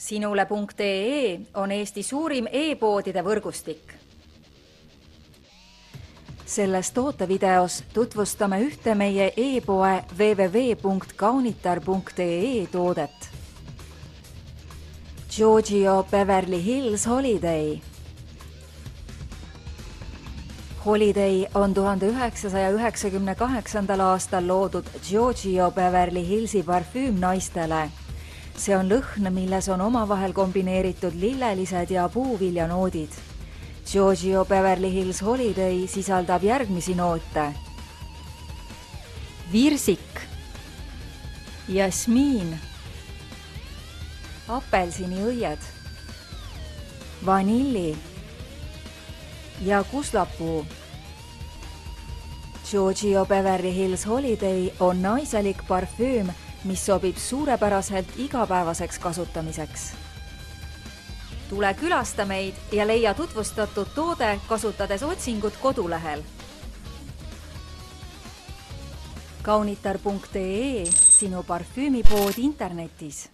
Sinule.ee on Eesti suurim e-poodide võrgustik. Selles tootevideos tutvustame ühte meie e-poe www.kaunitar.ee toodet. Giorgio Beverly Hills Holiday. Holiday on 1998. aastal loodud Giorgio Beverly Hillsi parfüüm naistele. See on lõhn, milles on omavahel kombineeritud lillelised ja puuviljanoodid. Giorgio Beverly Hills Holiday sisaldab järgmisi noote. Virsik, jasmiin, apelsiniõied, vanilli ja kuslapuu. Giorgio Beverly Hills Holiday on naiselik parfüüm, mis sobib suurepäraselt igapäevaseks kasutamiseks. Tule külasta meid ja leia tutvustatud toode kasutades otsingut kodulehel. Kaunitar.ee, sinu parfüümipood internetis.